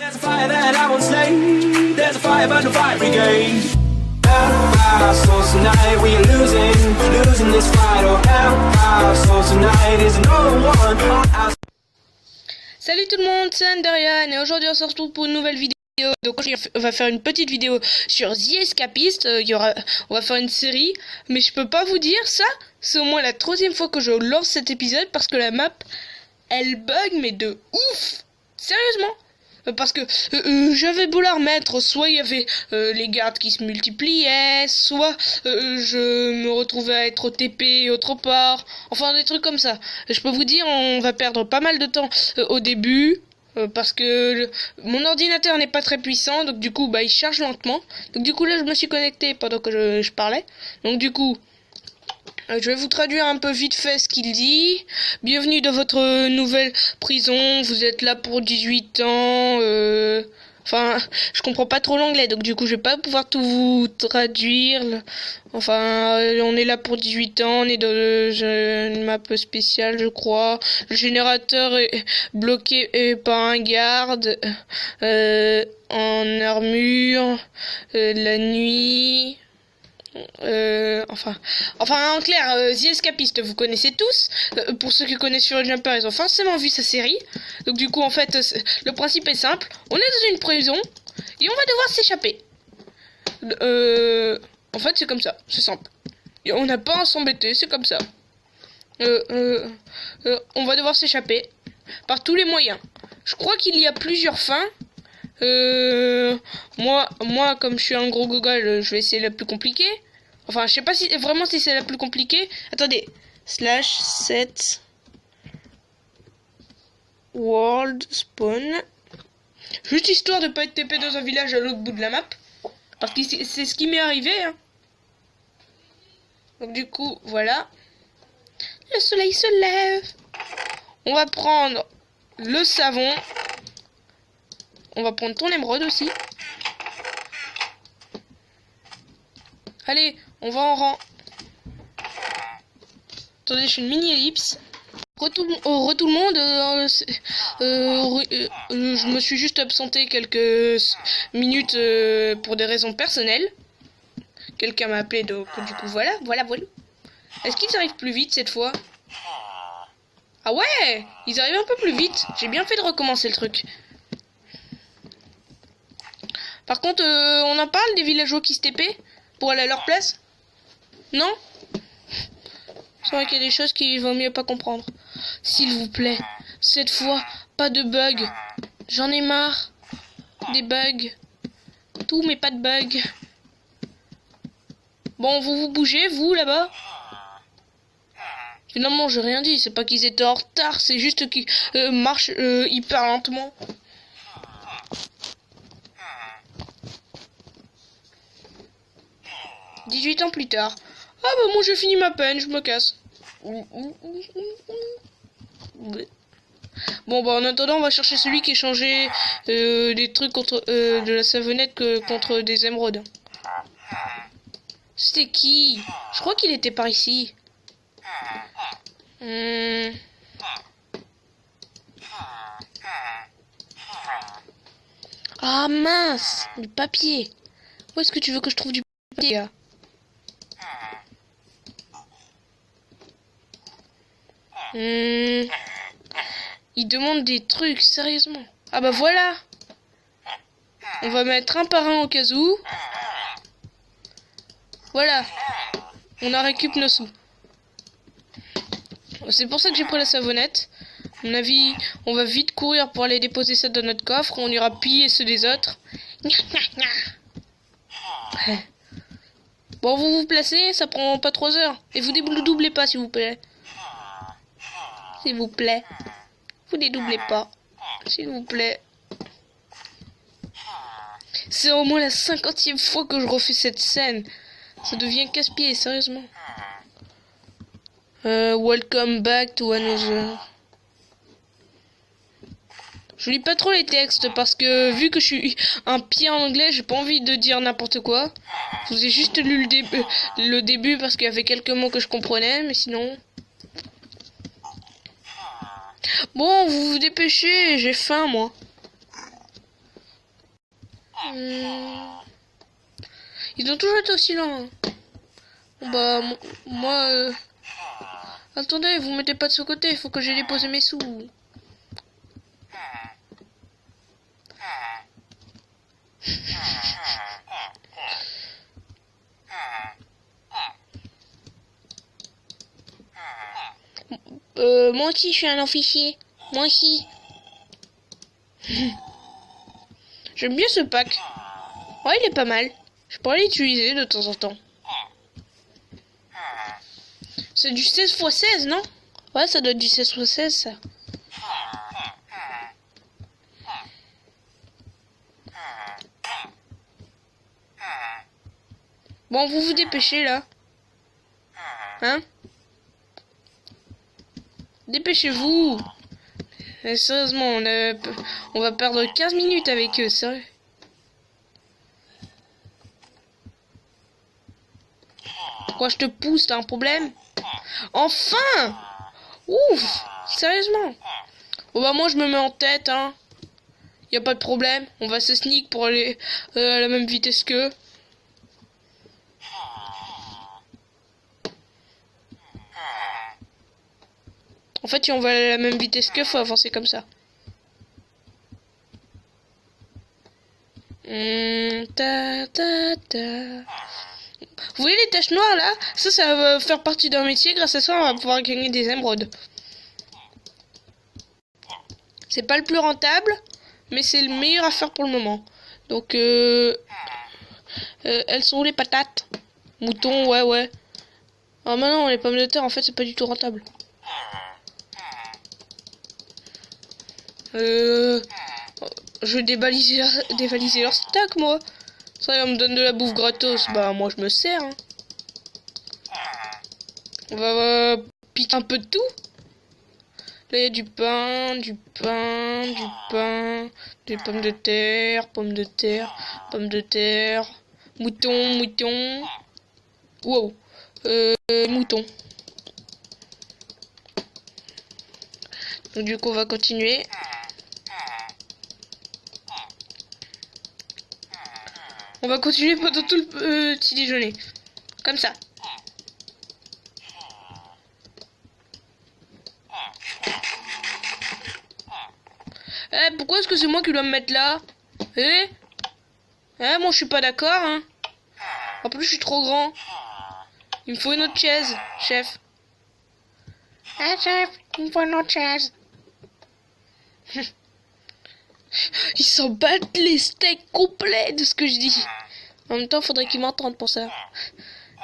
There's a fire that I won't slay. There's a fire but no fire brigade. Our souls tonight, we are losing this fight. Oh, our souls tonight is no one. Salut tout le monde, c'est Andarian et aujourd'hui on se retrouve pour une nouvelle vidéo. Donc on va faire une petite vidéo sur The Escapist. On va faire une série, mais je peux pas vous dire ça. C'est au moins la troisième fois que je lance cet épisode parce que la map, elle bug mais de ouf. Sérieusement. Parce que j'avais beau la remettre, soit il y avait les gardes qui se multipliaient, soit je me retrouvais à être au TP autre part, enfin des trucs comme ça. Je peux vous dire, on va perdre pas mal de temps au début, parce que mon ordinateur n'est pas très puissant, donc du coup bah il charge lentement. Donc du coup là je me suis connecté pendant que je parlais, donc du coup... je vais vous traduire un peu vite fait ce qu'il dit. Bienvenue dans votre nouvelle prison. Vous êtes là pour 18 ans. Enfin, je comprends pas trop l'anglais, donc du coup, je vais pas pouvoir tout vous traduire. Enfin, on est là pour 18 ans. On est dans une map spéciale, je crois. Le générateur est bloqué par un garde en armure. La nuit... enfin en clair, The Escapist vous connaissez tous. Pour ceux qui connaissent sur Jumper, ils ont forcément vu sa série. Donc du coup en fait le principe est simple. On est dans une prison et on va devoir s'échapper. En fait c'est comme ça, c'est simple. Et on n'a pas à s'embêter, c'est comme ça. On va devoir s'échapper par tous les moyens. Je crois qu'il y a plusieurs fins. Moi, comme je suis un gros gogol, je vais essayer la plus compliquée. Enfin, je sais pas si vraiment si c'est la plus compliquée. Attendez. /set world spawn. Juste histoire de pas être TP dans un village à l'autre bout de la map. Parce que c'est ce qui m'est arrivé. Hein. Donc du coup, voilà. Le soleil se lève. On va prendre le savon. On va prendre ton émeraude aussi. Allez, on va en rang. Attendez, je fais une mini ellipse. Tout le monde. Je me suis juste absenté quelques minutes pour des raisons personnelles. Quelqu'un m'a appelé, donc du coup voilà. Est-ce qu'ils arrivent plus vite cette fois? Ah ouais, ils arrivent un peu plus vite. J'ai bien fait de recommencer le truc. Par contre, on en parle des villageois qui se TP pour aller à leur place? Non? C'est vrai qu'il y a des choses qu'il vaut mieux pas comprendre. S'il vous plaît, cette fois, pas de bugs. J'en ai marre. Des bugs. Tout, mais pas de bugs. Bon, vous bougez, vous, là-bas? Finalement, j'ai rien dit. C'est pas qu'ils étaient en retard, c'est juste qu'ils marchent hyper lentement. « 18 ans plus tard. Ah bah moi j'ai fini ma peine, je me casse. » Bon bah en attendant on va chercher celui qui échangeait des trucs contre de la savonnette contre des émeraudes. C'était qui? Je crois qu'il était par ici. Ah mince, du papier. Où est-ce que tu veux que je trouve du papier? Il demande des trucs, sérieusement. Ah bah voilà. On va mettre un par un au cas où. Voilà. On a récup nos sous. C'est pour ça que j'ai pris la savonnette. À mon avis, on va vite courir pour aller déposer ça dans notre coffre. On ira piller ceux des autres. Bon, vous vous placez, ça prend pas 3 heures. Et vous dédoublez pas, s'il vous plaît. S'il vous plaît. Vous dédoublez pas. S'il vous plaît. C'est au moins la 50e fois que je refais cette scène. Ça devient casse-pied, sérieusement. Welcome back to another. Je lis pas trop les textes parce que vu que je suis un pied en anglais, j'ai pas envie de dire n'importe quoi. Je vous ai juste lu le début parce qu'il y avait quelques mots que je comprenais, mais sinon... Bon, vous vous dépêchez, j'ai faim moi. Ils ont toujours été aussi lents. Bah, moi... Attendez, vous mettez pas de ce côté, il faut que j'ai déposé mes sous. Moi aussi, je suis un officier. Moi aussi. J'aime bien ce pack. Ouais, il est pas mal. Je pourrais l'utiliser de temps en temps. C'est du 16x16, non? Ouais, ça doit être du 16x16, ça. Bon, vous vous dépêchez, là. Hein? Dépêchez-vous. Sérieusement, on va perdre 15 minutes avec eux, sérieux. Pourquoi je te pousse? T'as un problème? Enfin! Ouf! Sérieusement? Bon bah moi je me mets en tête, hein. Y a pas de problème. On va se sneak pour aller à la même vitesse qu'eux. En fait, si on va aller à la même vitesse qu'eux, faut avancer comme ça. Ta, ta, ta. Vous voyez les taches noires là? Ça va faire partie d'un métier. Grâce à ça, on va pouvoir gagner des émeraudes. C'est pas le plus rentable, mais c'est le meilleur à faire pour le moment. Donc, elles sont où les patates? Moutons, ouais. Ah, mais non, les pommes de terre, en fait, c'est pas du tout rentable. Je vais dévaliser leur stock, moi. Ça, on me donne de la bouffe gratos. Bah, moi, je me sers. Hein. On va piquer un peu de tout. Là, il y a du pain, des pommes de terre, mouton. Wow. Mouton. Donc, du coup, on va continuer. On va continuer pendant tout le petit déjeuner. Comme ça. Pourquoi est-ce que c'est moi qui dois me mettre là? Moi je suis pas d'accord, hein. En plus je suis trop grand. Il me faut une autre chaise, chef. Chef, il me faut une autre chaise. Ils s'en battent les steaks complets de ce que je dis. En même temps, faudrait qu'ils m'entendent pour ça.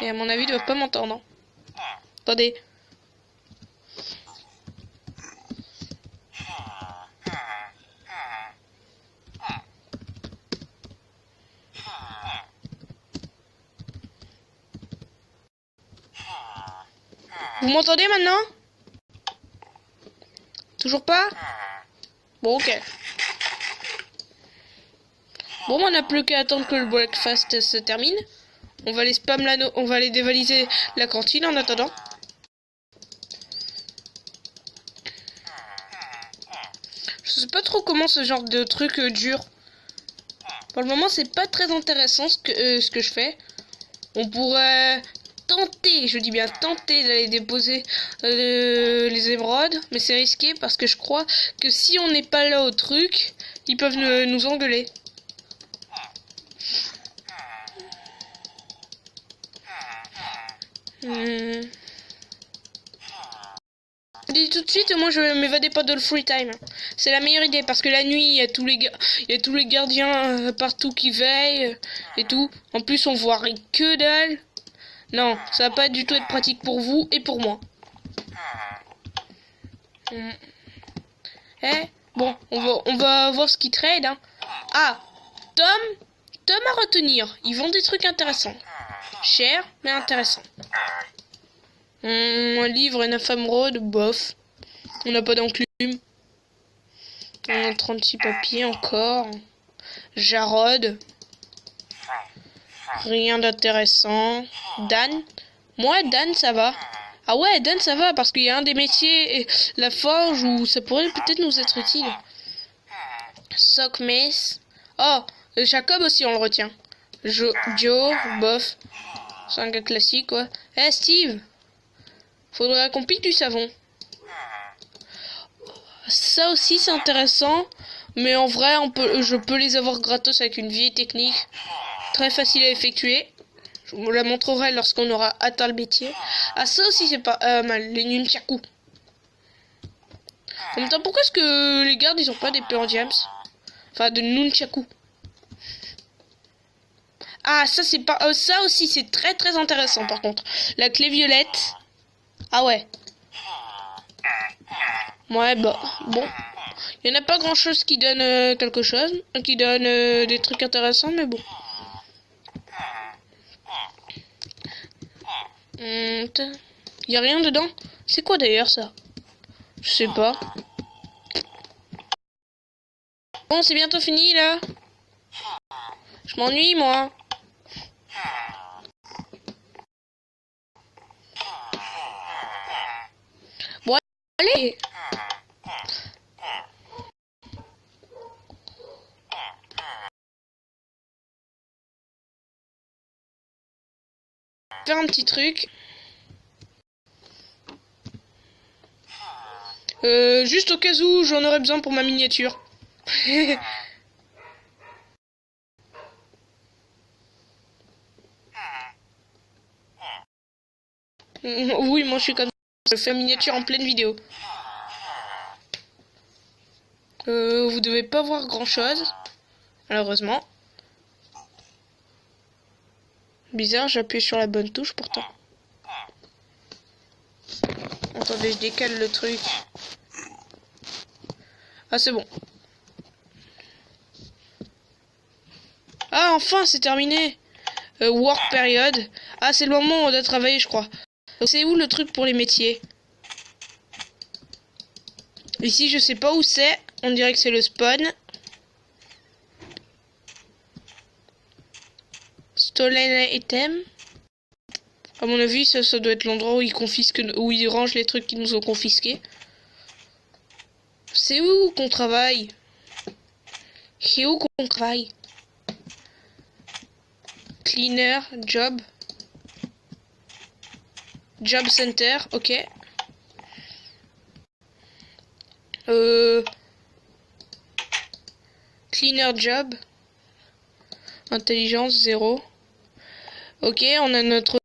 Et à mon avis, ils doivent pas m'entendre. Attendez. Vous m'entendez maintenant? Toujours pas? Bon, ok. Bon, on n'a plus qu'à attendre que le breakfast se termine. On va aller dévaliser la cantine en attendant. Je sais pas trop comment ce genre de truc dure. Pour le moment, c'est pas très intéressant ce que je fais. On pourrait tenter, je dis bien tenter d'aller déposer les émeraudes, mais c'est risqué parce que je crois que si on n'est pas là au truc, ils peuvent nous engueuler. Je dis tout de suite, moi je vais m'évader pas de le free time. C'est la meilleure idée parce que la nuit il y a tous les gardiens partout qui veillent et tout. En plus on voit que dalle. Non, ça va pas du tout être pratique pour vous et pour moi. Bon, on va voir ce qu'ils trade. Hein. Ah, Tom à retenir. Ils vendent des trucs intéressants. Cher, mais intéressant. Un livre et 9 émeraudes, bof. On n'a pas d'enclume. On a 36 papiers encore. Jarod. Rien d'intéressant. Dan. Moi, Dan, ça va. Ah ouais, Dan, ça va, parce qu'il y a un des métiers, la forge, où ça pourrait peut-être nous être utile. Sock Mess. Oh, Jacob aussi, on le retient. Joe, bof. C'est un gars classique, quoi. Eh, Steve! Faudrait qu'on pique du savon. Ça aussi, c'est intéressant. Mais en vrai, je peux les avoir gratos avec une vieille technique. Très facile à effectuer. Je vous la montrerai lorsqu'on aura atteint le métier. Ah, ça aussi, c'est pas mal. Les nunchaku. En même temps, pourquoi est-ce que les gardes, ils ont pas d'épée en diams? Enfin, de nunchaku. Ah, ça, c'est pas... ça aussi, c'est très, très intéressant, par contre. La clé violette. Ah ouais. Ouais, bah, bon. Il n'y en a pas grand-chose qui donne quelque chose. Qui donne des trucs intéressants, mais bon. Il y a rien dedans. C'est quoi d'ailleurs ça? Je sais pas. Bon, c'est bientôt fini là. Je m'ennuie moi. Bon, allez. Faire un petit truc. Juste au cas où j'en aurais besoin pour ma miniature. Oui, moi je suis comme ça. Je fais miniature en pleine vidéo. Vous devez pas voir grand chose, malheureusement. Bizarre, j'appuie sur la bonne touche pourtant. Attendez, je décale le truc. Ah, c'est bon. Ah, enfin, c'est terminé. Work period. Ah, c'est le moment où on doit travailler, je crois. C'est où le truc pour les métiers? Ici, je sais pas où c'est. On dirait que c'est le spawn. Stolen item. À mon avis, ça doit être l'endroit où ils confisquent, où ils rangent les trucs qu'ils nous ont confisqués. C'est où qu'on travaille? C'est où qu'on travaille? Cleaner, job. Job center, ok. Cleaner job. Intelligence 0. Ok, on a notre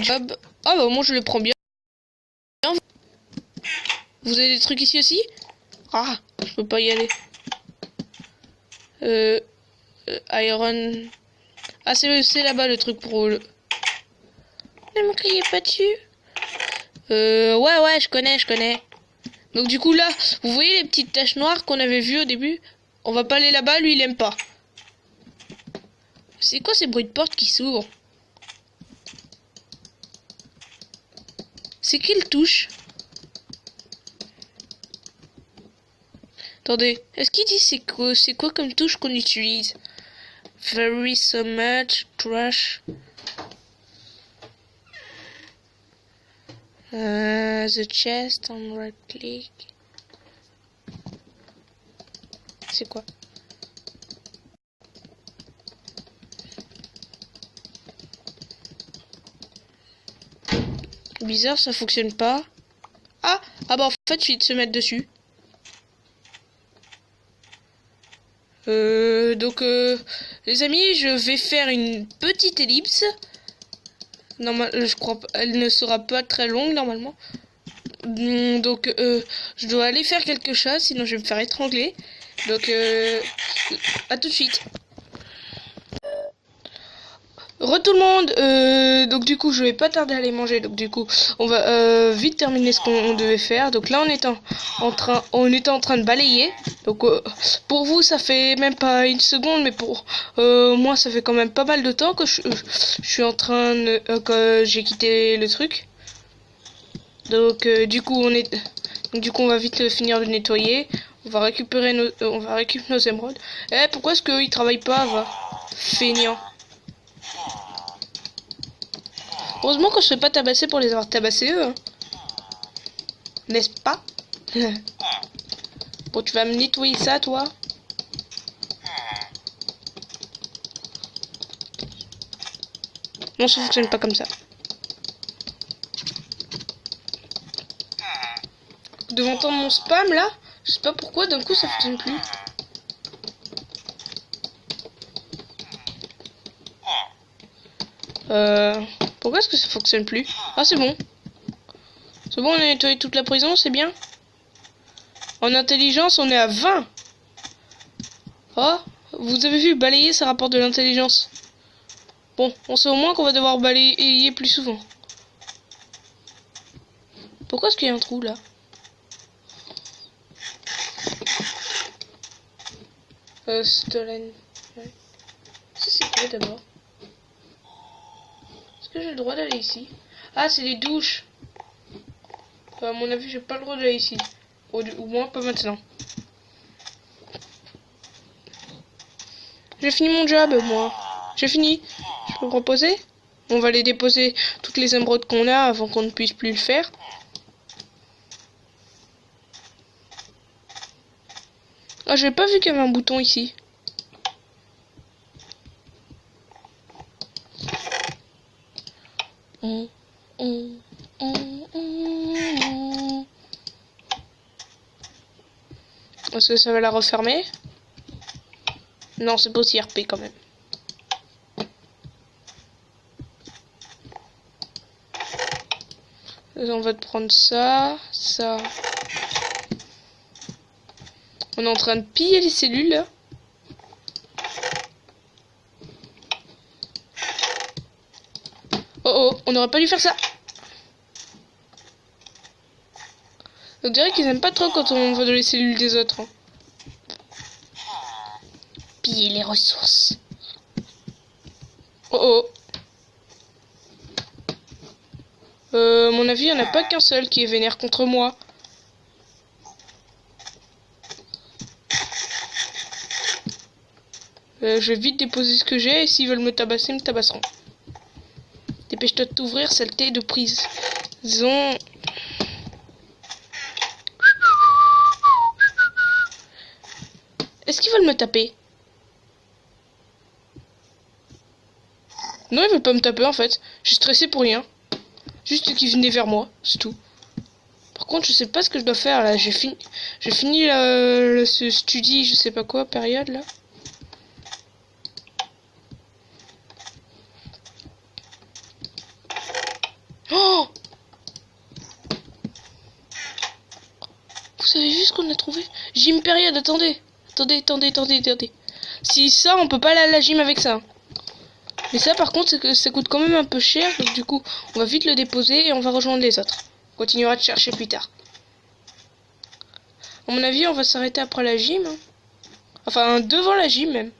job. Ah bah moi je le prends bien. Vous avez des trucs ici aussi? Ah, je peux pas y aller. Iron. Ah c'est là-bas le truc pour le... Ne me criez pas dessus. Ouais, je connais. Donc du coup là, vous voyez les petites taches noires qu'on avait vues au début? On va pas aller là-bas, lui il aime pas. C'est quoi ces bruits de porte qui s'ouvrent? C'est quelle touche? Attendez, est-ce qu'il dit c'est quoi comme touche qu'on utilise? Very so much trash. The chest on right click. C'est quoi? Bizarre, ça fonctionne pas. Ah bah en fait, il suffit de se mettre dessus. Donc, les amis, je vais faire une petite ellipse. Je crois elle ne sera pas très longue normalement. Donc, je dois aller faire quelque chose, sinon je vais me faire étrangler. Donc, à tout de suite. Tout le monde, donc du coup je vais pas tarder à aller manger, donc du coup on va vite terminer ce qu'on devait faire. Donc là on était en train de balayer, donc pour vous ça fait même pas une seconde, mais pour moi ça fait quand même pas mal de temps que je suis en train de, que j'ai quitté le truc. Donc du coup on va vite finir de nettoyer. On va récupérer nos émeraudes. Eh, pourquoi est-ce qu'ils travaillent pas, va? Feignant. Heureusement que je ne fais pas tabasser pour les avoir tabassés eux. Hein. N'est-ce pas? Bon, tu vas me nettoyer ça, toi? Non, ça fonctionne pas comme ça. Vous devez entendre mon spam là. Je sais pas pourquoi d'un coup ça fonctionne plus. Pourquoi est-ce que ça fonctionne plus? Ah, c'est bon. C'est bon, on a nettoyé toute la prison, c'est bien. En intelligence, on est à 20. Oh, vous avez vu, balayer, ça rapporte de l'intelligence. Bon, on sait au moins qu'on va devoir balayer plus souvent. Pourquoi est-ce qu'il y a un trou là? Stolen. Ouais. C'est quoi d'abord? Est-ce que j'ai le droit d'aller ici? Ah, c'est les douches. À mon avis, j'ai pas le droit d'aller ici. Au moins pas maintenant. J'ai fini mon job, moi. J'ai fini. Je peux me reposer? On va aller déposer toutes les émeraudes qu'on a avant qu'on ne puisse plus le faire. Ah, j'ai pas vu qu'il y avait un bouton ici. Est-ce que ça va la refermer? Non, c'est pas aussi RP quand même. On va te prendre ça, ça. On est en train de piller les cellules là. Oh oh, on n'aurait pas dû faire ça. On dirait qu'ils aiment pas trop quand on va dans les cellules des autres. Hein. Piller les ressources. Oh oh. À mon avis, il n'y en a pas qu'un seul qui est vénère contre moi. Je vais vite déposer ce que j'ai et s'ils veulent me tabasser, ils me tabasseront. Dépêche-toi de t'ouvrir, saleté de prise. Disons... Est-ce qu'ils veulent me taper? Non, ils veulent pas me taper en fait. J'ai stressé pour rien. Juste qu'ils venaient vers moi, c'est tout. Par contre, je sais pas ce que je dois faire là. J'ai fini ce study, je sais pas quoi, période là. Oh! Vous avez vu ce qu'on a trouvé? Gym période, attendez. Attendez. Si ça, on peut pas aller à la gym avec ça. Mais ça, par contre, c'est que ça coûte quand même un peu cher. Donc du coup, on va vite le déposer et on va rejoindre les autres. On continuera de chercher plus tard. À mon avis, on va s'arrêter après la gym. Hein. Enfin, devant la gym même.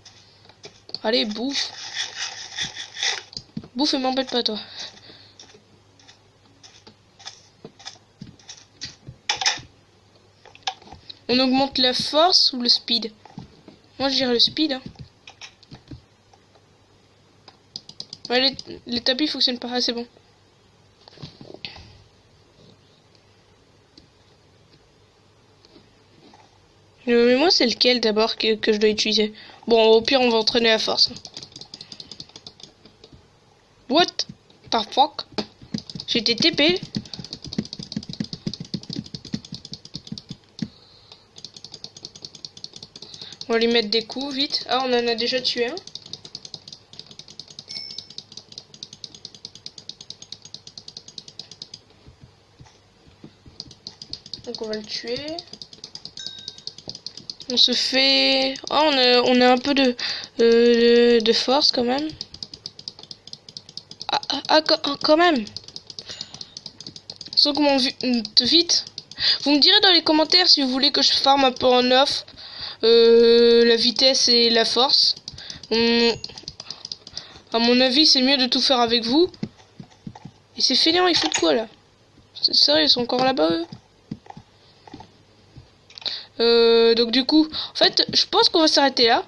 Allez, bouffe. Bouffe et m'embête pas, toi. On augmente la force ou le speed? Moi, je dirais le speed. Hein. Ouais, les tapis fonctionnent pas. Ah, c'est bon. Mais moi, c'est lequel d'abord que je dois utiliser? Bon, au pire, on va entraîner la force. What the fuck? J'ai été TP. On va lui mettre des coups vite. Ah, on en a déjà tué un. Donc on va le tuer. On se fait... Oh, on a un peu de force quand même. Quand même. Ça augmente vite. Vous me direz dans les commentaires si vous voulez que je farme un peu en off. La vitesse et la force. À mon avis, c'est mieux de tout faire avec vous. Et c'est fainéant, ils foutent quoi là? C'est sérieux, ils sont encore là-bas eux? Donc du coup, en fait, je pense qu'on va s'arrêter là.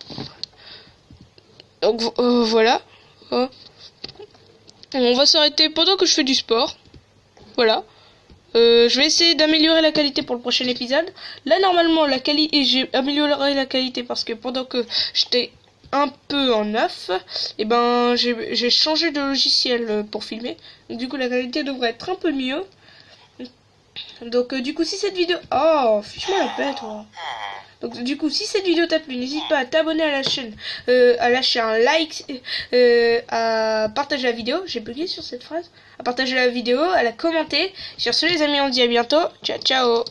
Donc voilà. On va s'arrêter pendant que je fais du sport. Voilà. Je vais essayer d'améliorer la qualité pour le prochain épisode. Là, normalement, la qualité, j'ai amélioré la qualité parce que pendant que j'étais un peu en neuf, et ben j'ai changé de logiciel pour filmer. Donc, du coup la qualité devrait être un peu mieux. Donc du coup si cette vidéo... Oh, fiche-moi la paix toi. Donc du coup si cette vidéo t'a plu, n'hésite pas à t'abonner à la chaîne, à lâcher un like, à partager la vidéo. J'ai bugué sur cette phrase. À partager la vidéo, à la commenter. Sur ce les amis, on se dit à bientôt. Ciao ciao.